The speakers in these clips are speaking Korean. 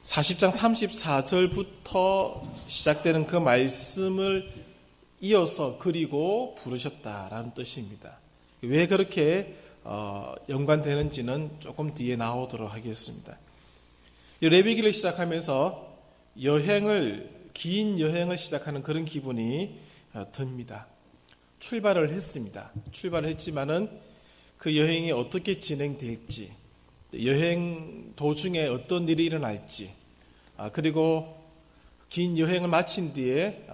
40장 34절부터 시작되는 그 말씀을 이어서 그리고 부르셨다라는 뜻입니다. 왜 그렇게 연관되는지는 조금 뒤에 나오도록 하겠습니다. 레위기를 시작하면서 긴 여행을 시작하는 그런 기분이 듭니다. 출발을 했습니다. 출발을 했지만은 그 여행이 어떻게 진행될지, 여행 도중에 어떤 일이 일어날지, 그리고 긴 여행을 마친 뒤에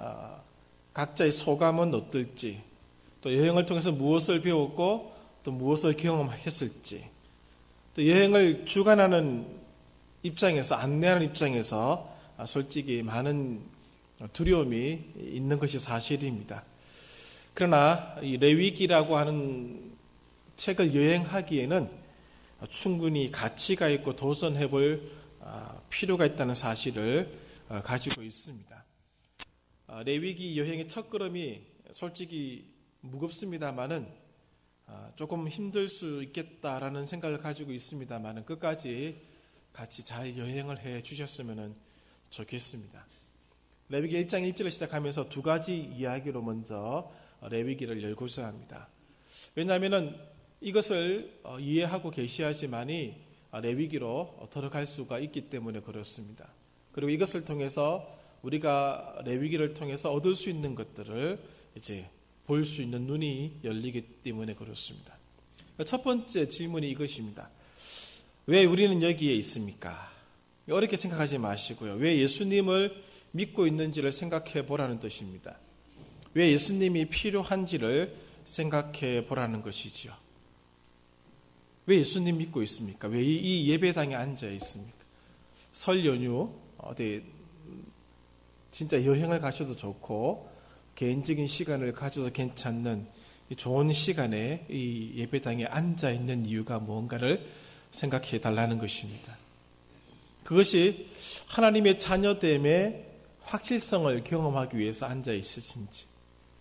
각자의 소감은 어떨지, 또 여행을 통해서 무엇을 배웠고 또 무엇을 경험했을지, 또 여행을 주관하는 입장에서, 안내하는 입장에서 솔직히 많은 두려움이 있는 것이 사실입니다. 그러나 이 레위기라고 하는 책을 여행하기에는 충분히 가치가 있고 도전해볼 필요가 있다는 사실을 가지고 있습니다. 레위기 여행의 첫걸음이 솔직히 무겁습니다만은 조금 힘들 수 있겠다라는 생각을 가지고 있습니다만은 끝까지 같이 잘 여행을 해 주셨으면 좋겠습니다. 레위기 1장 1절을 시작하면서 두 가지 이야기로 먼저 레위기를 열고자 합니다. 왜냐하면은 이것을 이해하고 계시야지만이 레위기로 들어갈 수가 있기 때문에 그렇습니다. 그리고 이것을 통해서 우리가 레위기를 통해서 얻을 수 있는 것들을 이제 볼 수 있는 눈이 열리기 때문에 그렇습니다. 첫 번째 질문이 이것입니다. 왜 우리는 여기에 있습니까? 어렵게 생각하지 마시고요. 왜 예수님을 믿고 있는지를 생각해 보라는 뜻입니다. 왜 예수님이 필요한지를 생각해 보라는 것이지요. 왜 예수님 믿고 있습니까? 왜 이 예배당에 앉아 있습니까? 설 연휴 어디 진짜 여행을 가셔도 좋고 개인적인 시간을 가져도 괜찮는 좋은 시간에 이 예배당에 앉아 있는 이유가 무언가를 생각해 달라는 것입니다. 그것이 하나님의 자녀됨의 확실성을 경험하기 위해서 앉아 있으신지,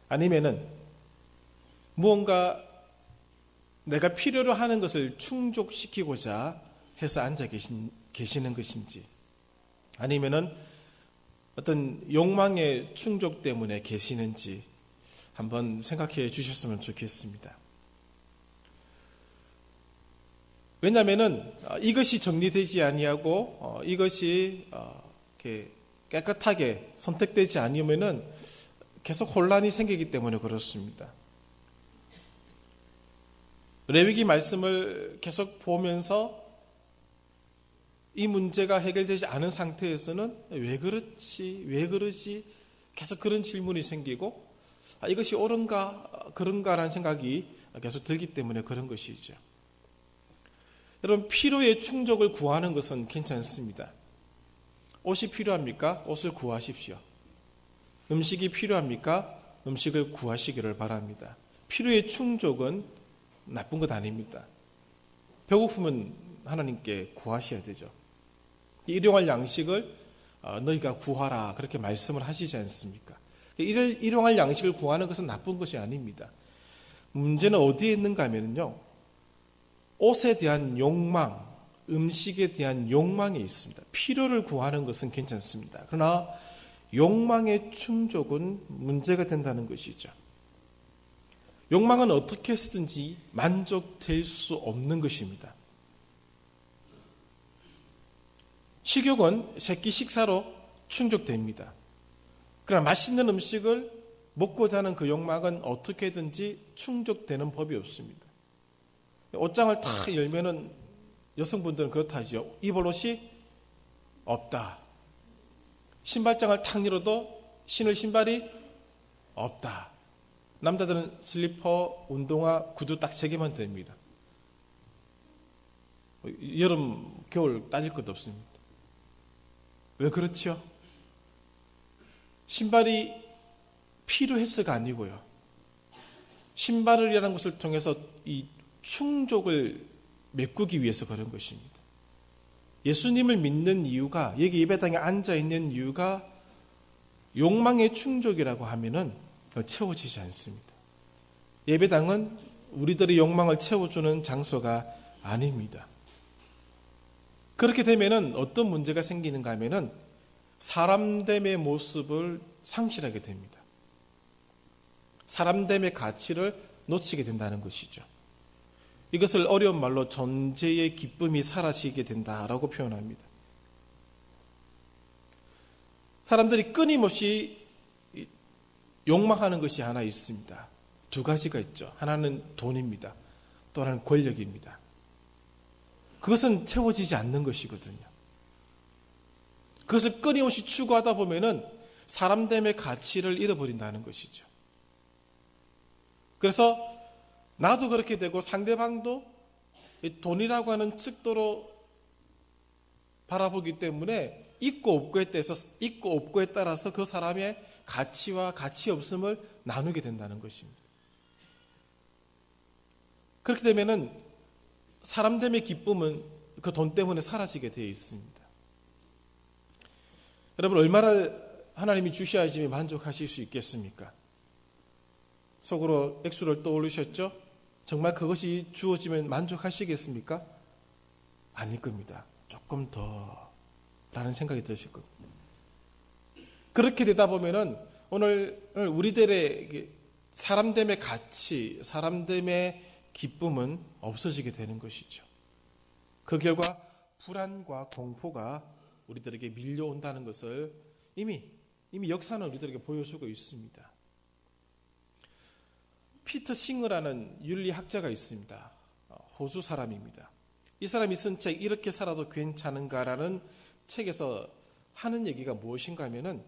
아니면은 무언가 내가 필요로 하는 것을 충족시키고자 해서 앉아 계시는 것인지, 아니면은 어떤 욕망의 충족 때문에 계시는지 한번 생각해 주셨으면 좋겠습니다. 왜냐하면은 이것이 정리되지 아니하고 이것이 이렇게 깨끗하게 선택되지 않으면은 계속 혼란이 생기기 때문에 그렇습니다. 레위기 말씀을 계속 보면서 이 문제가 해결되지 않은 상태에서는 왜 그러지 계속 그런 질문이 생기고 이것이 옳은가 그런가라는 생각이 계속 들기 때문에 그런 것이죠. 여러분, 필요의 충족을 구하는 것은 괜찮습니다. 옷이 필요합니까? 옷을 구하십시오. 음식이 필요합니까? 음식을 구하시기를 바랍니다. 필요의 충족은 나쁜 것 아닙니다. 배고프면 하나님께 구하셔야 되죠. 일용할 양식을 너희가 구하라 그렇게 말씀을 하시지 않습니까? 일용할 양식을 구하는 것은 나쁜 것이 아닙니다. 문제는 어디에 있는가 하면요, 옷에 대한 욕망, 음식에 대한 욕망이 있습니다. 필요를 구하는 것은 괜찮습니다. 그러나 욕망의 충족은 문제가 된다는 것이죠. 욕망은 어떻게 해서든지 만족될 수 없는 것입니다. 식욕은 새끼 식사로 충족됩니다. 그러나 맛있는 음식을 먹고자 하는 그 욕망은 어떻게든지 충족되는 법이 없습니다. 옷장을 탁 열면은 여성분들은 그렇다지요. 입을 옷이 없다. 신발장을 탁 열어도 신을 신발이 없다. 남자들은 슬리퍼, 운동화, 구두 딱 3개만 됩니다. 여름, 겨울 따질 것도 없습니다. 왜 그렇죠? 신발이 필요해서가 아니고요. 신발이라는 것을 통해서 이 충족을 메꾸기 위해서 그런 것입니다. 예수님을 믿는 이유가, 여기 예배당에 앉아 있는 이유가 욕망의 충족이라고 하면은 채워지지 않습니다. 예배당은 우리들의 욕망을 채워주는 장소가 아닙니다. 그렇게 되면은 어떤 문제가 생기는가 하면은 사람됨의 모습을 상실하게 됩니다. 사람됨의 가치를 놓치게 된다는 것이죠. 이것을 어려운 말로 존재의 기쁨이 사라지게 된다라고 표현합니다. 사람들이 끊임없이 욕망하는 것이 하나 있습니다. 두 가지가 있죠. 하나는 돈입니다. 또 하나는 권력입니다. 그것은 채워지지 않는 것이거든요. 그것을 끊임없이 추구하다 보면은 사람됨의 가치를 잃어버린다는 것이죠. 그래서 나도 그렇게 되고 상대방도 돈이라고 하는 척도로 바라보기 때문에 있고 없고에 따라서 그 사람의 가치와 가치 없음을 나누게 된다는 것입니다. 그렇게 되면은 사람됨의 기쁨은 그 돈 때문에 사라지게 되어 있습니다. 여러분, 얼마나 하나님이 주셔야지 만족하실 수 있겠습니까? 속으로 액수를 떠올리셨죠? 정말 그것이 주어지면 만족하시겠습니까? 아닐 겁니다. 조금 더 라는 생각이 드실 겁니다. 그렇게 되다 보면은 오늘 우리들의 사람됨의 가치, 사람됨의 기쁨은 없어지게 되는 것이죠. 그 결과 불안과 공포가 우리들에게 밀려온다는 것을 이미 역사는 우리들에게 보여주고 있습니다. 피터 싱어라는 윤리학자가 있습니다. 호주 사람입니다. 이 사람이 쓴 책 이렇게 살아도 괜찮은가라는 책에서 하는 얘기가 무엇인가 하면은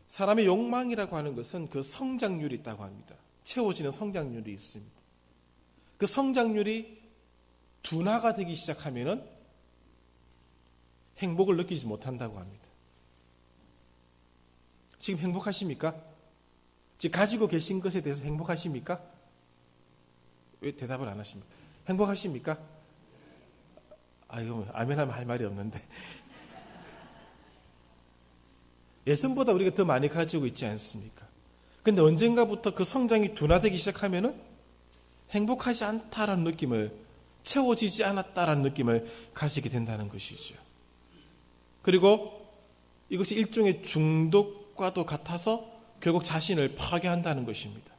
사람의 욕망이라고 하는 것은 그 성장률이 있다고 합니다. 채워지는 성장률이 있습니다. 그 성장률이 둔화가 되기 시작하면은 행복을 느끼지 못한다고 합니다. 지금 행복하십니까? 지금 가지고 계신 것에 대해서 행복하십니까? 왜 대답을 안 하십니까? 행복하십니까? 이거 아멘하면 할 말이 없는데. 예전보다 우리가 더 많이 가지고 있지 않습니까? 근데 언젠가부터 그 성장이 둔화되기 시작하면은 행복하지 않다라는 느낌을, 채워지지 않았다라는 느낌을 가지게 된다는 것이죠. 그리고 이것이 일종의 중독과도 같아서 결국 자신을 파괴한다는 것입니다.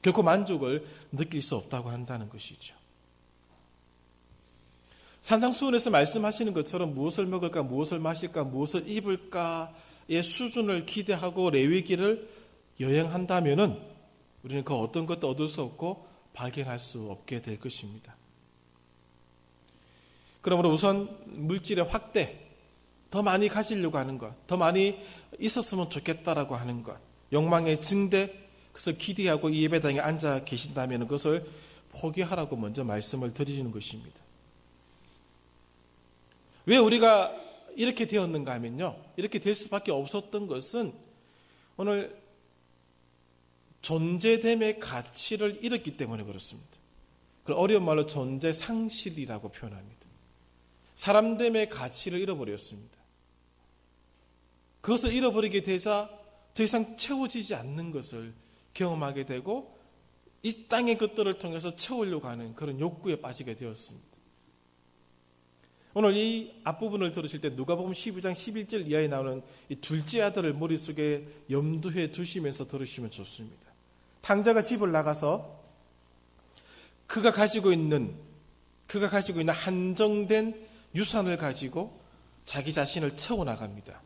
결코 만족을 느낄 수 없다고 한다는 것이죠. 산상수훈에서 말씀하시는 것처럼 무엇을 먹을까, 무엇을 마실까, 무엇을 입을까의 수준을 기대하고 레위기를 여행한다면은 우리는 그 어떤 것도 얻을 수 없고 발견할 수 없게 될 것입니다. 그러므로 우선 물질의 확대, 더 많이 가지려고 하는 것, 더 많이 있었으면 좋겠다라고 하는 것, 욕망의 증대, 그것을 기대하고 이 예배당에 앉아 계신다면 그것을 포기하라고 먼저 말씀을 드리는 것입니다. 왜 우리가 이렇게 되었는가 하면요, 이렇게 될 수밖에 없었던 것은 오늘 존재됨의 가치를 잃었기 때문에 그렇습니다. 그걸 어려운 말로 존재 상실이라고 표현합니다. 사람됨의 가치를 잃어버렸습니다. 그것을 잃어버리게 되자 더 이상 채워지지 않는 것을 경험하게 되고 이 땅의 것들을 통해서 채우려고 하는 그런 욕구에 빠지게 되었습니다. 오늘 이 앞부분을 들으실 때 누가복음 12장 11절 이하에 나오는 이 둘째 아들을 머릿속에 염두에 두시면서 들으시면 좋습니다. 탕자가 집을 나가서 그가 가지고 있는 한정된 유산을 가지고 자기 자신을 채워나갑니다.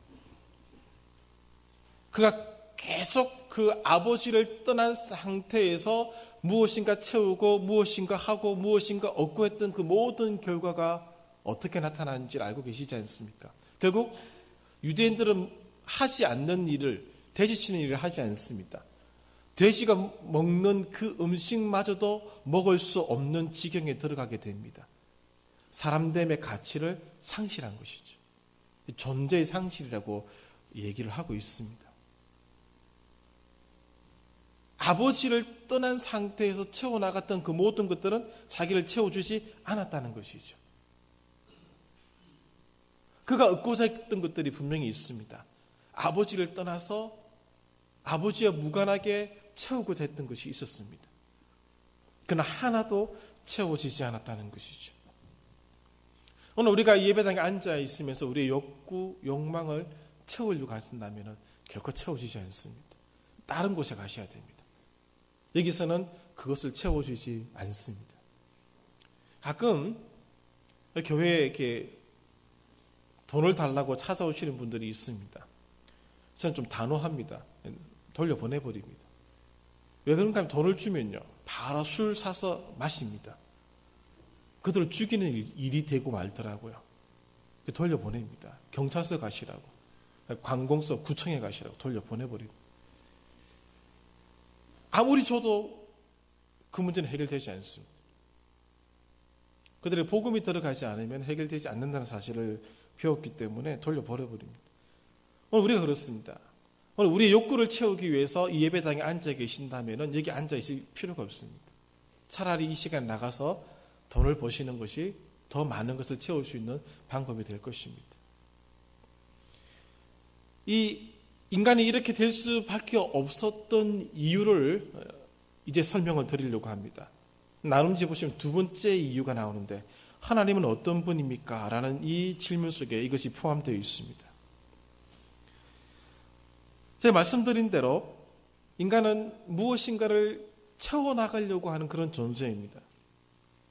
그가 계속 그 아버지를 떠난 상태에서 무엇인가 채우고 무엇인가 하고 무엇인가 얻고 했던 그 모든 결과가 어떻게 나타나는지 알고 계시지 않습니까? 결국 유대인들은 하지 않는 일을, 돼지치는 일을 하지 않습니다. 돼지가 먹는 그 음식마저도 먹을 수 없는 지경에 들어가게 됩니다. 사람됨의 가치를 상실한 것이죠. 존재의 상실이라고 얘기를 하고 있습니다. 아버지를 떠난 상태에서 채워나갔던 그 모든 것들은 자기를 채워주지 않았다는 것이죠. 그가 얻고자 했던 것들이 분명히 있습니다. 아버지를 떠나서 아버지와 무관하게 채우고자 했던 것이 있었습니다. 그러나 하나도 채워지지 않았다는 것이죠. 오늘 우리가 이 예배당에 앉아 있으면서 우리의 욕구, 욕망을 채우려고 하신다면 결코 채워지지 않습니다. 다른 곳에 가셔야 됩니다. 여기서는 그것을 채워주지 않습니다. 가끔 교회에 이렇게 돈을 달라고 찾아오시는 분들이 있습니다. 저는 좀 단호합니다. 돌려보내버립니다. 왜 그런가 하면 돈을 주면요, 바로 술 사서 마십니다. 그들을 죽이는 일이 되고 말더라고요. 돌려보냅니다. 경찰서 가시라고, 관공서, 구청에 가시라고 돌려보내버립니다. 아무리 줘도 그 문제는 해결되지 않습니다. 그들의 복음이 들어가지 않으면 해결되지 않는다는 사실을 배웠기 때문에 돌려보내버립니다. 오늘 우리가 그렇습니다. 오늘 우리의 욕구를 채우기 위해서 이 예배당에 앉아 계신다면 여기 앉아 있을 필요가 없습니다. 차라리 이 시간에 나가서 돈을 버시는 것이 더 많은 것을 채울 수 있는 방법이 될 것입니다. 이 인간이 이렇게 될 수밖에 없었던 이유를 이제 설명을 드리려고 합니다. 나눔지 보시면 두 번째 이유가 나오는데, 하나님은 어떤 분입니까? 라는 이 질문 속에 이것이 포함되어 있습니다. 제가 말씀드린 대로 인간은 무엇인가를 채워나가려고 하는 그런 존재입니다.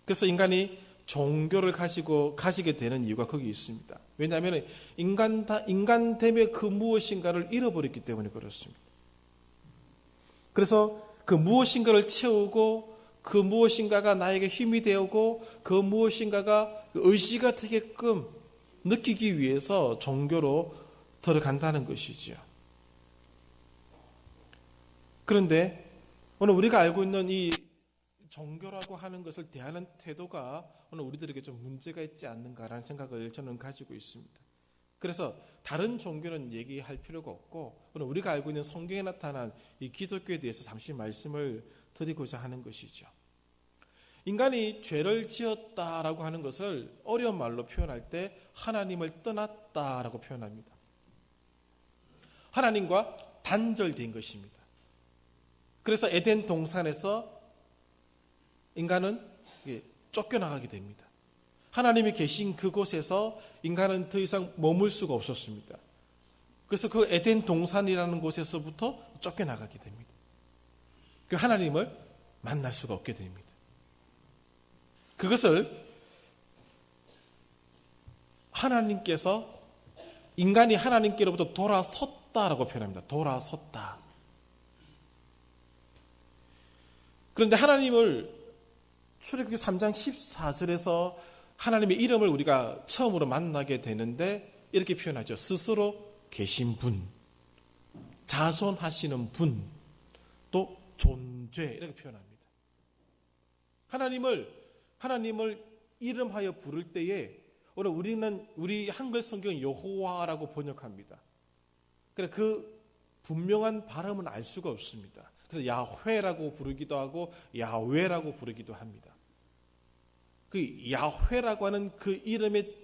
그래서 인간이 종교를 가지게 되는 이유가 거기 있습니다. 왜냐하면 인간됨의 그 무엇인가를 잃어버렸기 때문에 그렇습니다. 그래서 그 무엇인가를 채우고 그 무엇인가가 나에게 힘이 되고 그 무엇인가가 의지가 되게끔 느끼기 위해서 종교로 들어간다는 것이죠. 그런데 오늘 우리가 알고 있는 이 종교라고 하는 것을 대하는 태도가 오늘 우리들에게 좀 문제가 있지 않는가라는 생각을 저는 가지고 있습니다. 그래서 다른 종교는 얘기할 필요가 없고 오늘 우리가 알고 있는 성경에 나타난 이 기독교에 대해서 잠시 말씀을 드리고자 하는 것이죠. 인간이 죄를 지었다라고 하는 것을 어려운 말로 표현할 때 하나님을 떠났다라고 표현합니다. 하나님과 단절된 것입니다. 그래서 에덴 동산에서 인간은 쫓겨나가게 됩니다. 하나님이 계신 그곳에서 인간은 더 이상 머물 수가 없었습니다. 그래서 그 에덴 동산이라는 곳에서부터 쫓겨나가게 됩니다. 그 하나님을 만날 수가 없게 됩니다. 그것을 하나님께서 인간이 하나님께로부터 돌아섰다라고 표현합니다. 돌아섰다. 그런데 하나님을 출애굽기 3장 14절에서 하나님의 이름을 우리가 처음으로 만나게 되는데 이렇게 표현하죠. 스스로 계신 분, 자손하시는 분, 또 존재 이렇게 표현합니다. 하나님을 이름하여 부를 때에 오늘 우리 한글 성경은 여호와라고 번역합니다. 그래 그 분명한 발음은 알 수가 없습니다. 그래서 야훼라고 부르기도 하고 야훼라고 부르기도 합니다. 그 야훼라고 하는 그 이름의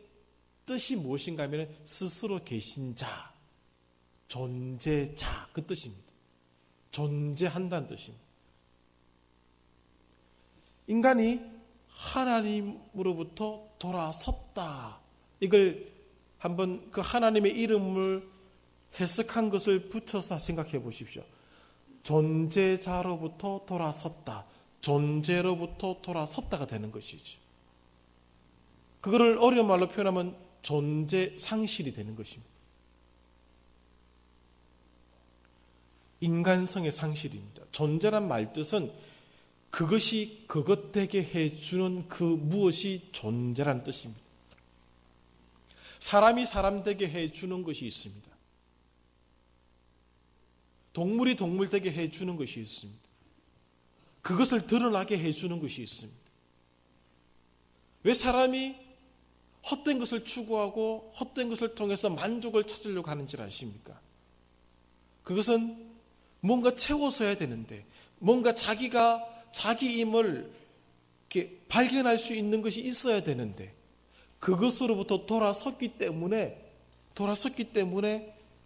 뜻이 무엇인가 하면 스스로 계신 자, 존재자 그 뜻입니다. 존재한다는 뜻입니다. 인간이 하나님으로부터 돌아섰다. 이걸 한번 그 하나님의 이름을 해석한 것을 붙여서 생각해 보십시오. 존재자로부터 돌아섰다. 존재로부터 돌아섰다가 되는 것이죠. 그거를 어려운 말로 표현하면 존재 상실이 되는 것입니다. 인간성의 상실입니다. 존재란 말 뜻은 그것이 그것 되게 해주는 그 무엇이 존재라는 뜻입니다. 사람이 사람 되게 해주는 것이 있습니다. 동물이 동물 되게 해주는 것이 있습니다. 그것을 드러나게 해주는 것이 있습니다. 왜 사람이 헛된 것을 추구하고 헛된 것을 통해서 만족을 찾으려고 하는지 아십니까? 그것은 뭔가 채워서야 되는데 뭔가 자기 힘을 이렇게 발견할 수 있는 것이 있어야 되는데 그것으로부터 돌아섰기 때문에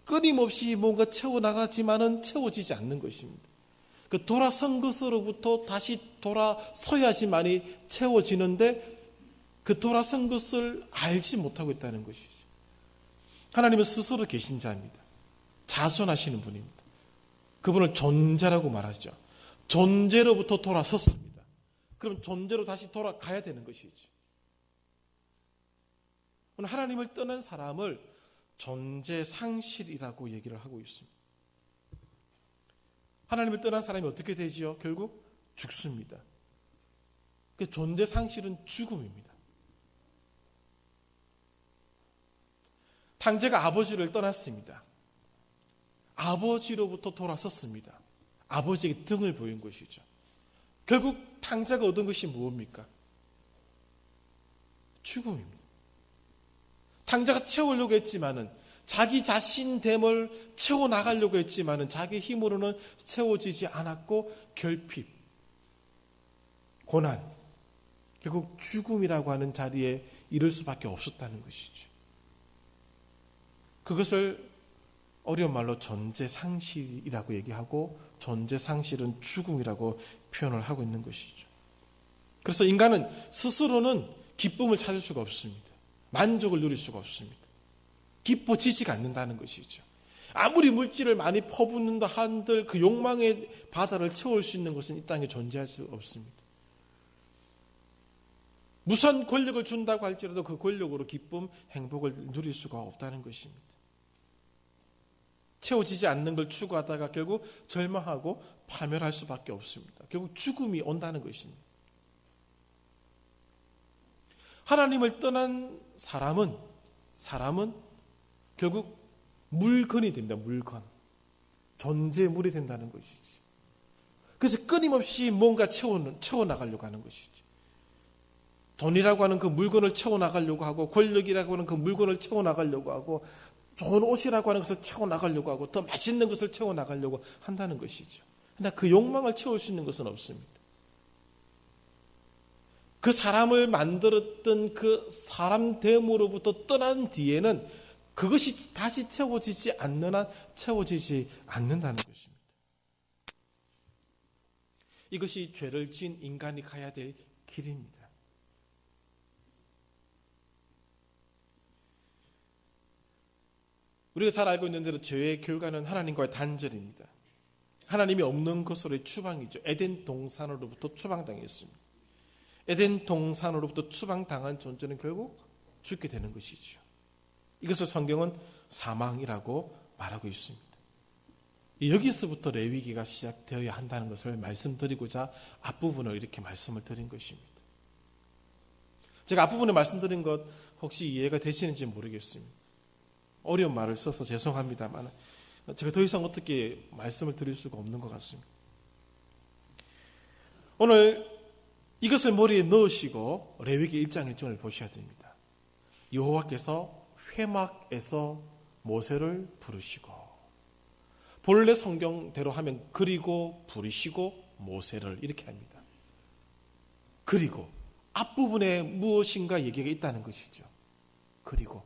끊임없이 뭔가 채워나가지만은 채워지지 않는 것입니다. 그 돌아선 것으로부터 다시 돌아서야지만이 채워지는데 그 돌아선 것을 알지 못하고 있다는 것이죠. 하나님은 스스로 계신 자입니다. 자선하시는 분입니다. 그분을 존재라고 말하죠. 존재로부터 돌아섰습니다. 그럼 존재로 다시 돌아가야 되는 것이죠. 하나님을 떠난 사람을 존재 상실이라고 얘기를 하고 있습니다. 하나님을 떠난 사람이 어떻게 되지요? 결국 죽습니다. 그 존재 상실은 죽음입니다. 탕자가 아버지를 떠났습니다. 아버지로부터 돌아섰습니다. 아버지에게 등을 보인 것이죠. 결국 탕자가 얻은 것이 무엇입니까? 죽음입니다. 탕자가 채우려고 했지만은, 자기 자신됨을 채워나가려고 했지만은 자기 힘으로는 채워지지 않았고, 결핍, 고난, 결국 죽음이라고 하는 자리에 이를 수밖에 없었다는 것이죠. 그것을 어려운 말로 존재상실이라고 얘기하고, 존재상실은 죽음이라고 표현을 하고 있는 것이죠. 그래서 인간은 스스로는 기쁨을 찾을 수가 없습니다. 만족을 누릴 수가 없습니다. 기뻐지지가 않는다는 것이죠. 아무리 물질을 많이 퍼붓는다 한들 그 욕망의 바다를 채울 수 있는 것은 이 땅에 존재할 수 없습니다. 무슨 권력을 준다고 할지라도 그 권력으로 기쁨, 행복을 누릴 수가 없다는 것입니다. 채워지지 않는 걸 추구하다가 결국 절망하고 파멸할 수밖에 없습니다. 결국 죽음이 온다는 것입니다. 하나님을 떠난 사람은 결국 물건이 됩니다. 물건. 존재물이 된다는 것이지. 그래서 끊임없이 뭔가 채워나가려고 하는 것이지. 돈이라고 하는 그 물건을 채워나가려고 하고, 권력이라고 하는 그 물건을 채워나가려고 하고, 좋은 옷이라고 하는 것을 채워나가려고 하고, 더 맛있는 것을 채워나가려고 한다는 것이죠. 그러나 그 욕망을 채울 수 있는 것은 없습니다. 그 사람을 만들었던 그 사람됨으로부터 떠난 뒤에는 그것이 다시 채워지지 않는 한 채워지지 않는다는 것입니다. 이것이 죄를 지은 인간이 가야 될 길입니다. 우리가 잘 알고 있는 대로 죄의 결과는 하나님과의 단절입니다. 하나님이 없는 곳으로의 추방이죠. 에덴 동산으로부터 추방당했습니다. 에덴 동산으로부터 추방당한 존재는 결국 죽게 되는 것이죠. 이것을 성경은 사망이라고 말하고 있습니다. 여기서부터 레위기가 시작되어야 한다는 것을 말씀드리고자 앞부분을 이렇게 말씀을 드린 것입니다. 제가 앞부분에 말씀드린 것 혹시 이해가 되시는지 모르겠습니다. 어려운 말을 써서 죄송합니다만 제가 더 이상 어떻게 말씀을 드릴 수가 없는 것 같습니다. 오늘 이것을 머리에 넣으시고 레위기 1장 1절을 보셔야 됩니다. 여호와께서 회막에서 모세를 부르시고, 본래 성경대로 하면 그리고 부르시고 모세를 이렇게 합니다. 그리고 앞부분에 무엇인가 얘기가 있다는 것이죠. 그리고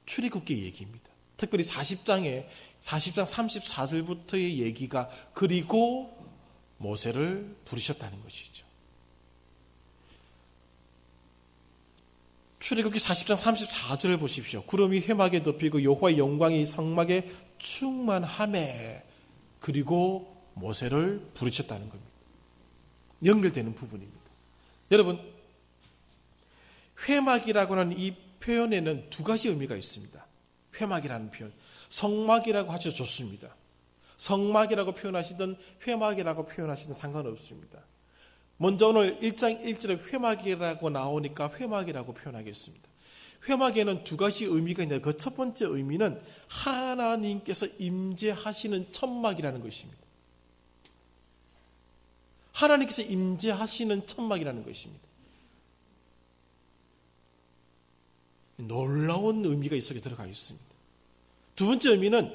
출애굽기 얘기입니다. 특별히 40장 34절부터의 얘기가 그리고 모세를 부르셨다는 것이죠. 출애굽기 40장 34절을 보십시오. 구름이 회막에 덮이고 여호와의 영광이 성막에 충만하매 그리고 모세를 부르셨다는 겁니다. 연결되는 부분입니다. 여러분, 회막이라고 하는 이 표현에는 두 가지 의미가 있습니다. 회막이라는 표현, 성막이라고 하셔도 좋습니다. 성막이라고 표현하시든 회막이라고 표현하시든 상관없습니다. 먼저 오늘 1장 1절에 회막이라고 나오니까 회막이라고 표현하겠습니다. 회막에는 두 가지 의미가 있는데 그 첫 번째 의미는 하나님께서 임재하시는 천막이라는 것입니다. 하나님께서 임재하시는 천막이라는 것입니다. 놀라운 의미가 이 속에 들어가 있습니다. 두 번째 의미는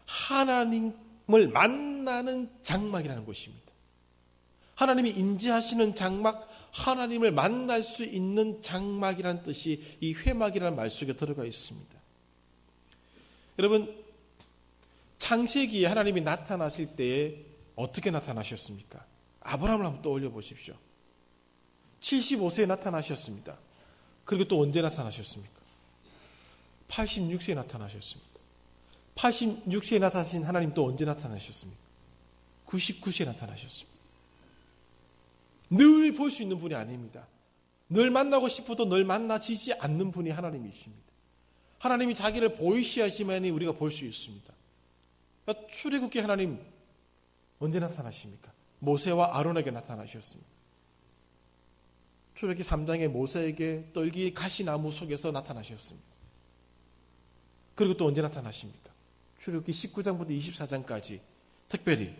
하나님을 만나는 장막이라는 것입니다. 하나님이 임재하시는 장막, 하나님을 만날 수 있는 장막이라는 뜻이 이 회막이라는 말 속에 들어가 있습니다. 여러분, 창세기에 하나님이 나타나실 때에 어떻게 나타나셨습니까? 아브라함을 한번 떠올려 보십시오. 75세에 나타나셨습니다. 그리고 또 언제 나타나셨습니까? 86세에 나타나셨습니다. 86세에 나타나신 하나님 또 언제 나타나셨습니까? 99세에 나타나셨습니다. 늘 볼 수 있는 분이 아닙니다. 늘 만나고 싶어도 늘 만나지지 않는 분이 하나님이십니다. 하나님이 자기를 보이시야지만이 우리가 볼 수 있습니다. 그러니까 출애굽기 하나님 언제 나타나십니까? 모세와 아론에게 나타나셨습니다. 출애굽기 3장에 모세에게 떨기 가시나무 속에서 나타나셨습니다. 그리고 또 언제 나타나십니까? 출애굽기 19장부터 24장까지 특별히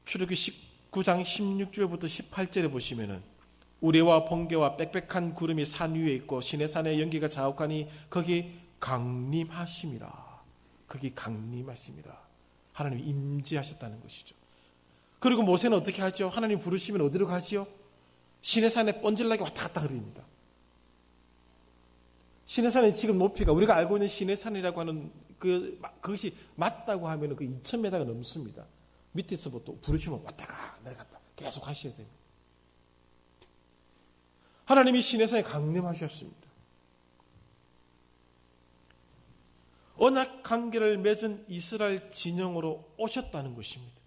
출애굽기 19장 16절부터 18절에 보시면은 우레와 번개와 빽빽한 구름이 산 위에 있고 시내산의 연기가 자욱하니 거기 강림하심이라. 거기 강림하심이라. 하나님이 임재하셨다는 것이죠. 그리고 모세는 어떻게 하죠? 하나님 부르시면 어디로 가지요? 시내산에 뻔질나게 왔다 갔다 그립니다. 시내산의 지금 높이가 우리가 알고 있는 시내산이라고 하는 그것이 맞다고 하면 그 2000m가 넘습니다. 밑에서부터 부르시면 왔다가 내려갔다 계속 하셔야 됩니다. 하나님이 시내산에 강림하셨습니다. 언약 관계를 맺은 이스라엘 진영으로 오셨다는 것입니다.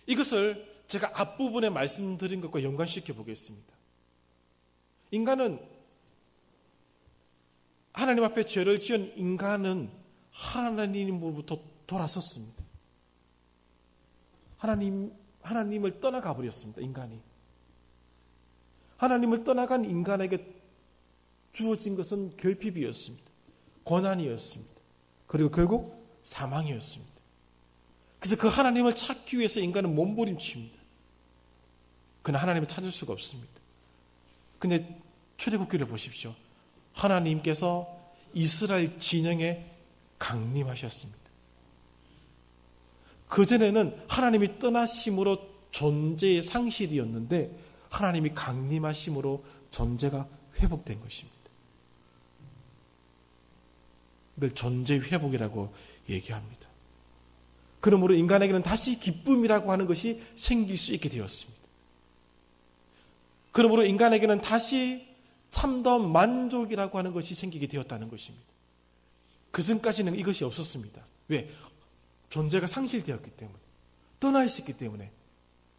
이것을 제가 앞부분에 말씀드린 것과 연관시켜 보겠습니다. 인간은 하나님 앞에 죄를 지은 인간은 하나님으로부터 돌아섰습니다. 하나님을 떠나가 버렸습니다. 인간이. 하나님을 떠나간 인간에게 주어진 것은 결핍이었습니다. 고난이었습니다. 그리고 결국 사망이었습니다. 그래서 그 하나님을 찾기 위해서 인간은 몸부림칩니다. 그러나 하나님을 찾을 수가 없습니다. 근데 출애굽기를 보십시오. 하나님께서 이스라엘 진영에 강림하셨습니다. 그전에는 하나님이 떠나심으로 존재의 상실이었는데 하나님이 강림하심으로 존재가 회복된 것입니다. 이걸 존재 회복이라고 얘기합니다. 그러므로 인간에게는 다시 기쁨이라고 하는 것이 생길 수 있게 되었습니다. 그러므로 인간에게는 다시 참다운 만족이라고 하는 것이 생기게 되었다는 것입니다. 그전까지는 이것이 없었습니다. 왜? 존재가 상실되었기 때문에, 떠나 있었기 때문에.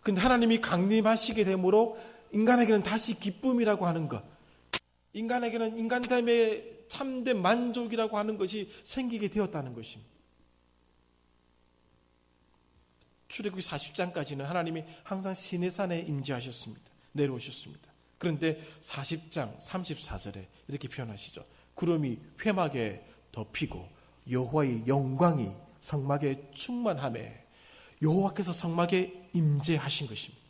근데 하나님이 강림하시게 되므로 인간에게는 다시 기쁨이라고 하는 것, 인간에게는 인간됨의 참된 만족이라고 하는 것이 생기게 되었다는 것입니다. 출애굽기 40장까지는 하나님이 항상 시내산에 임재하셨습니다. 내려오셨습니다. 그런데 40장 34절에 이렇게 표현하시죠. 구름이 회막에 덮이고 여호와의 영광이 성막에 충만하매 여호와께서 성막에 임재하신 것입니다.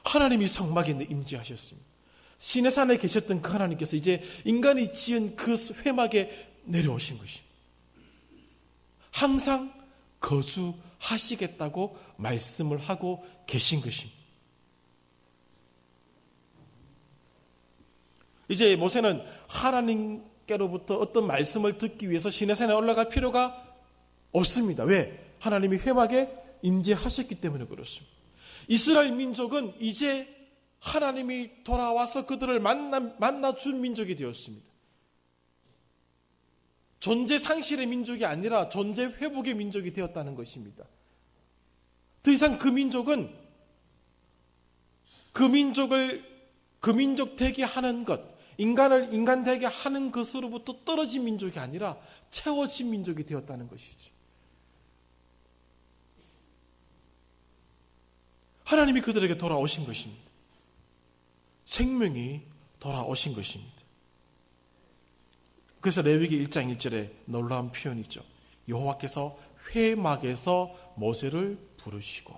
하나님이 성막에 임재하셨습니다. 시내산에 계셨던 그 하나님께서 이제 인간이 지은 그 회막에 내려오신 것입니다. 항상 거주하시겠다고 말씀을 하고 계신 것입니다. 이제 모세는 하나님께로부터 어떤 말씀을 듣기 위해서 시내산에 올라갈 필요가 없습니다. 왜? 하나님이 회막에 임재하셨기 때문에 그렇습니다. 이스라엘 민족은 이제 하나님이 돌아와서 그들을 만나준 민족이 되었습니다. 존재 상실의 민족이 아니라 존재 회복의 민족이 되었다는 것입니다. 더 이상 그 민족은 그 민족 되게 하는 것, 인간을 인간 되게 하는 것으로부터 떨어진 민족이 아니라 채워진 민족이 되었다는 것이죠. 하나님이 그들에게 돌아오신 것입니다. 생명이 돌아오신 것입니다. 그래서 레위기 1장 1절에 놀라운 표현이죠. 여호와께서 회막에서 모세를 부르시고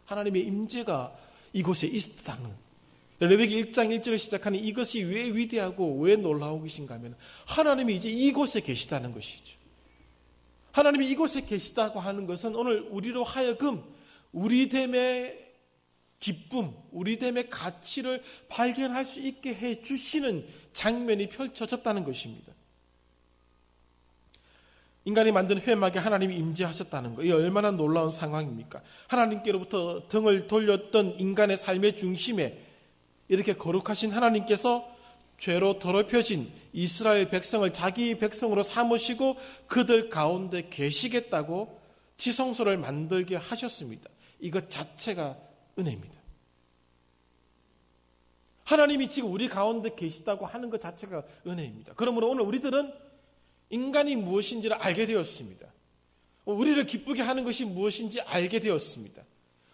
하나님의 임재가 이곳에 있다는, 레위기 1장 1절을 시작하는 이것이 왜 위대하고 왜 놀라운 것인가 하면 하나님이 이제 이곳에 계시다는 것이죠. 하나님이 이곳에 계시다고 하는 것은 오늘 우리로 하여금 우리됨의 기쁨, 우리됨의 가치를 발견할 수 있게 해주시는 장면이 펼쳐졌다는 것입니다. 인간이 만든 회막에 하나님이 임재하셨다는 거, 이 얼마나 놀라운 상황입니까? 하나님께로부터 등을 돌렸던 인간의 삶의 중심에 이렇게 거룩하신 하나님께서 죄로 더럽혀진 이스라엘 백성을 자기 백성으로 삼으시고 그들 가운데 계시겠다고 지성소를 만들게 하셨습니다. 이것 자체가 은혜입니다. 하나님이 지금 우리 가운데 계시다고 하는 것 자체가 은혜입니다. 그러므로 오늘 우리들은 인간이 무엇인지를 알게 되었습니다. 우리를 기쁘게 하는 것이 무엇인지 알게 되었습니다.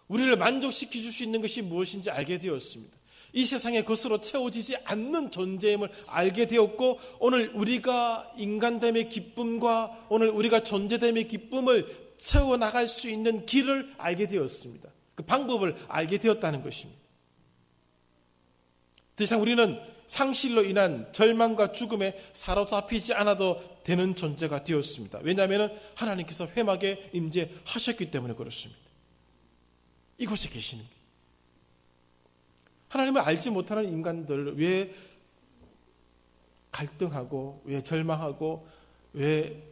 우리를 만족시켜 줄 수 있는 것이 무엇인지 알게 되었습니다. 이 세상에 것으로 채워지지 않는 존재임을 알게 되었고, 오늘 우리가 인간됨의 기쁨과 오늘 우리가 존재됨의 기쁨을 채워나갈 수 있는 길을 알게 되었습니다. 그 방법을 알게 되었다는 것입니다. 더 이상 우리는 상실로 인한 절망과 죽음에 사로잡히지 않아도 되는 존재가 되었습니다. 왜냐하면 하나님께서 회막에 임재하셨기 때문에 그렇습니다. 이곳에 계시는 게. 하나님을 알지 못하는 인간들 왜 갈등하고 왜 절망하고 왜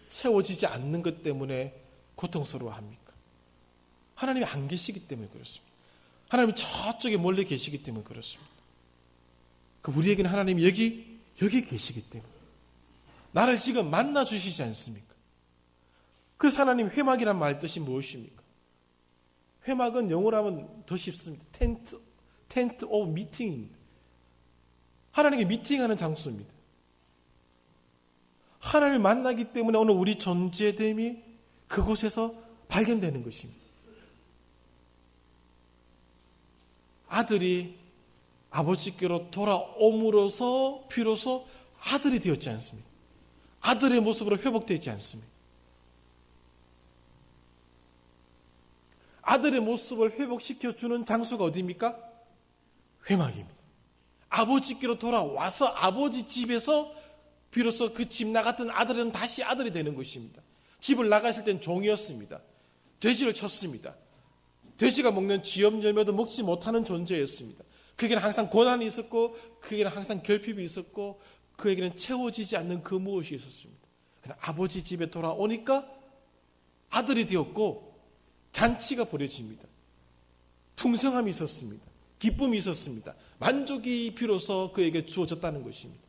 채워지지 않는 것 때문에 고통스러워합니까? 하나님이 안 계시기 때문에 그렇습니다. 하나님이 저쪽에 멀리 계시기 때문에 그렇습니다. 우리에게는 하나님이 여기 계시기 때문에 나를 지금 만나 주시지 않습니까? 그래서 하나님 회막이란 말 뜻이 무엇입니까? 회막은 영어로 하면 더 쉽습니다. 텐트 오브 미팅입니다. 하나님께 미팅하는 장소입니다. 하나님을 만나기 때문에 오늘 우리 존재됨이 그곳에서 발견되는 것입니다. 아들이 아버지께로 돌아옴으로써 비로소 아들이 되었지 않습니까? 아들의 모습으로 회복되지 않습니까? 아들의 모습을 회복시켜주는 장소가 어디입니까? 회막입니다. 아버지께로 돌아와서 아버지 집에서 비로소 그 집 나갔던 아들은 다시 아들이 되는 것입니다. 집을 나가실 땐 종이었습니다. 돼지를 쳤습니다. 돼지가 먹는 쥐염 열매도 먹지 못하는 존재였습니다. 그에게는 항상 고난이 있었고 그에게는 항상 결핍이 있었고 그에게는 채워지지 않는 그 무엇이 있었습니다. 그러나 아버지 집에 돌아오니까 아들이 되었고 잔치가 벌어집니다. 풍성함이 있었습니다. 기쁨이 있었습니다. 만족이 비로소 그에게 주어졌다는 것입니다.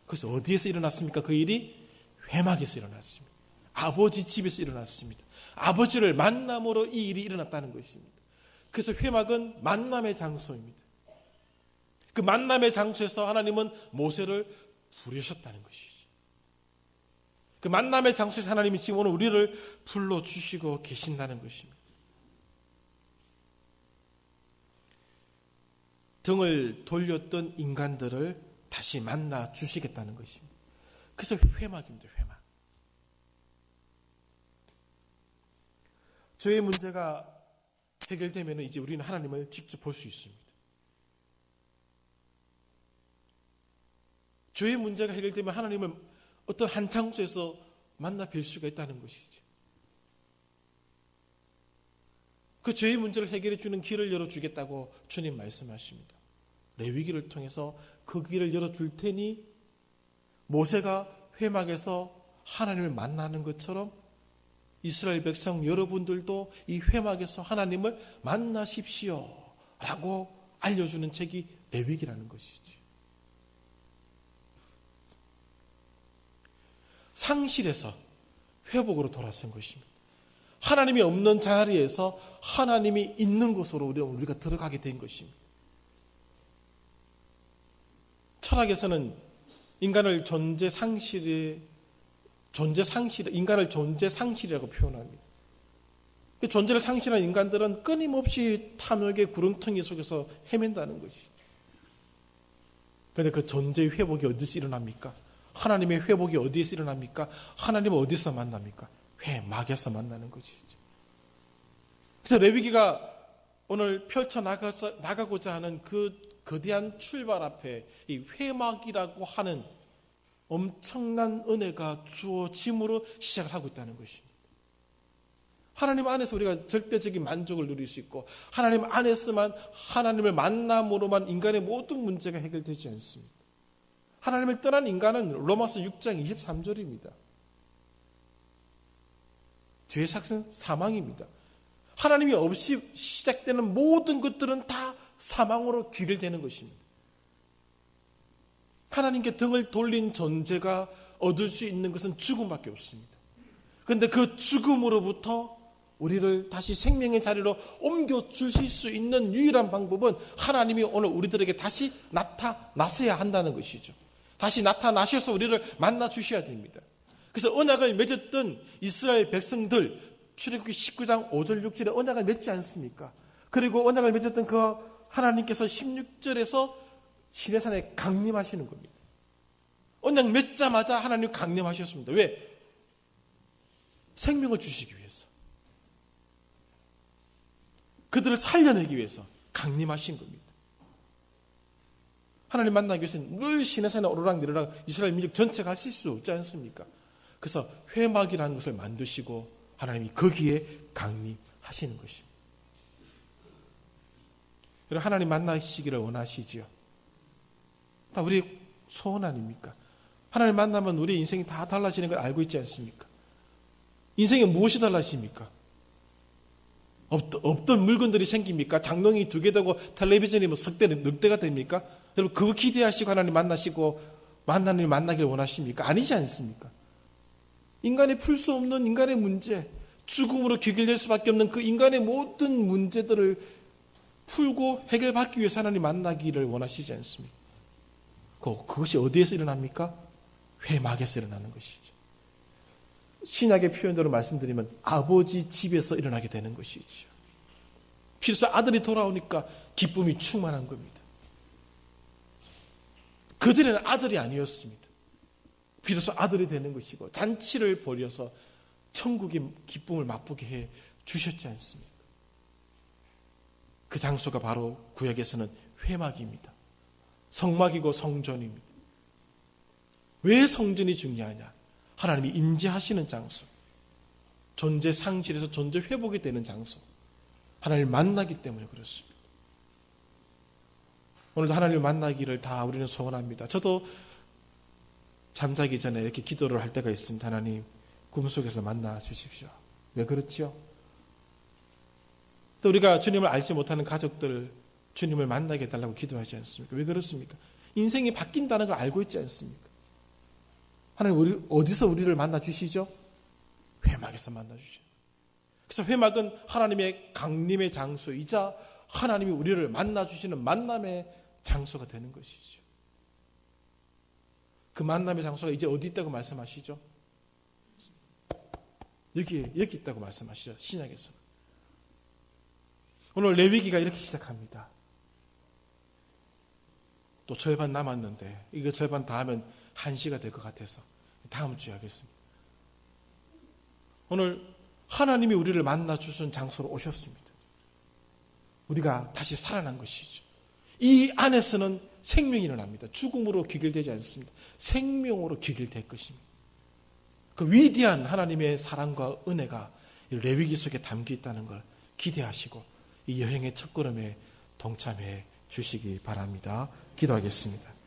그래서 어디에서 일어났습니까? 그 일이 회막에서 일어났습니다. 아버지 집에서 일어났습니다. 아버지를 만남으로 이 일이 일어났다는 것입니다. 그래서 회막은 만남의 장소입니다. 그 만남의 장소에서 하나님은 모세를 부르셨다는 것이죠. 그 만남의 장소에서 하나님이 지금 오늘 우리를 불러주시고 계신다는 것입니다. 등을 돌렸던 인간들을 다시 만나 주시겠다는 것입니다. 그래서 회막입니다. 회막. 죄의 문제가 해결되면 이제 우리는 하나님을 직접 볼 수 있습니다. 죄의 문제가 해결되면 하나님을 어떤 한 장소에서 만나 뵐 수가 있다는 것이죠. 그 죄의 문제를 해결해 주는 길을 열어주겠다고 주님 말씀하십니다. 레위기를 통해서 그 길을 열어줄 테니 모세가 회막에서 하나님을 만나는 것처럼 이스라엘 백성 여러분들도 이 회막에서 하나님을 만나십시오 라고 알려주는 책이 레위기라는 것이죠. 상실에서 회복으로 돌아선 것입니다. 하나님이 없는 자리에서 하나님이 있는 곳으로 우리가 들어가게 된 것입니다. 철학에서는 인간을 인간을 존재 상실이라고 표현합니다. 존재를 상실한 인간들은 끊임없이 탐욕의 구름텅이 속에서 헤맨다는 것이죠. 그런데 그 존재의 회복이 어디서 일어납니까? 하나님의 회복이 어디에서 일어납니까? 하나님은 어디서 만납니까? 회막에서 만나는 것이죠. 그래서 레위기가 오늘 펼쳐나가고자 하는 그 거대한 출발 앞에 이 회막이라고 하는 엄청난 은혜가 주어짐으로 시작을 하고 있다는 것입니다. 하나님 안에서 우리가 절대적인 만족을 누릴 수 있고 하나님 안에서만 하나님을 만남으로만 인간의 모든 문제가 해결되지 않습니다. 하나님을 떠난 인간은 로마서 6장 23절입니다. 죄의 삭은 사망입니다. 하나님이 없이 시작되는 모든 것들은 다 사망으로 귀결되는 것입니다. 하나님께 등을 돌린 존재가 얻을 수 있는 것은 죽음밖에 없습니다. 그런데 그 죽음으로부터 우리를 다시 생명의 자리로 옮겨 주실 수 있는 유일한 방법은 하나님이 오늘 우리들에게 다시 나타나셔야 한다는 것이죠. 다시 나타나셔서 우리를 만나 주셔야 됩니다. 그래서 언약을 맺었던 이스라엘 백성들, 출애굽기 19장 5절 6절에 언약을 맺지 않습니까? 그리고 언약을 맺었던 그 하나님께서 16절에서 시내산에 강림하시는 겁니다. 언약 맺자마자 하나님 강림하셨습니다. 왜? 생명을 주시기 위해서. 그들을 살려내기 위해서 강림하신 겁니다. 하나님 만나기 위해서는 늘 시내산에 오르락내리락 이스라엘 민족 전체가 하실 수 없지 않습니까? 그래서 회막이라는 것을 만드시고 하나님이 거기에 강림하시는 것입니다. 여러분, 하나님 만나시기를 원하시지요? 다 우리의 소원 아닙니까? 하나님 만나면 우리의 인생이 다 달라지는 걸 알고 있지 않습니까? 인생에 무엇이 달라집니까? 없던 물건들이 생깁니까? 장롱이 2개 되고 텔레비전이 넉대가 됩니까? 여러분, 그거 기대하시고 하나님 만나시고 하나님 만나길 원하십니까? 아니지 않습니까? 인간이 풀 수 없는 인간의 문제, 죽음으로 귀결될 수밖에 없는 그 인간의 모든 문제들을 풀고 해결받기 위해서 하나님 만나기를 원하시지 않습니까? 그것이 어디에서 일어납니까? 회막에서 일어나는 것이죠. 신약의 표현대로 말씀드리면 아버지 집에서 일어나게 되는 것이죠. 비로소 아들이 돌아오니까 기쁨이 충만한 겁니다. 그전에는 아들이 아니었습니다. 비로소 아들이 되는 것이고 잔치를 벌여서 천국의 기쁨을 맛보게 해 주셨지 않습니까? 그 장소가 바로 구약에서는 회막입니다. 성막이고 성전입니다. 왜 성전이 중요하냐? 하나님이 임재하시는 장소, 존재 상실에서 존재 회복이 되는 장소, 하나님을 만나기 때문에 그렇습니다. 오늘도 하나님을 만나기를 다 우리는 소원합니다. 저도 잠자기 전에 이렇게 기도를 할 때가 있습니다. 하나님, 꿈속에서 만나 주십시오. 왜 그렇지요? 또 우리가 주님을 알지 못하는 가족들 주님을 만나게 해달라고 기도하지 않습니까? 왜 그렇습니까? 인생이 바뀐다는 걸 알고 있지 않습니까? 하나님 어디서 우리를 만나 주시죠? 회막에서 만나 주시죠. 그래서 회막은 하나님의 강림의 장소이자 하나님이 우리를 만나 주시는 만남의 장소가 되는 것이죠. 그 만남의 장소가 이제 어디 있다고 말씀하시죠? 여기 있다고 말씀하시죠. 신약에서. 오늘 레위기가 이렇게 시작합니다. 또 절반 남았는데 이거 절반 다 하면 1시가 될 것 같아서 다음 주에 하겠습니다. 오늘 하나님이 우리를 만나 주신 장소로 오셨습니다. 우리가 다시 살아난 것이죠. 이 안에서는 생명이 일어납니다. 죽음으로 귀결되지 않습니다. 생명으로 귀결될 것입니다. 그 위대한 하나님의 사랑과 은혜가 레위기 속에 담겨 있다는 걸 기대하시고 이 여행의 첫걸음에 동참해 주시기 바랍니다. 기도하겠습니다.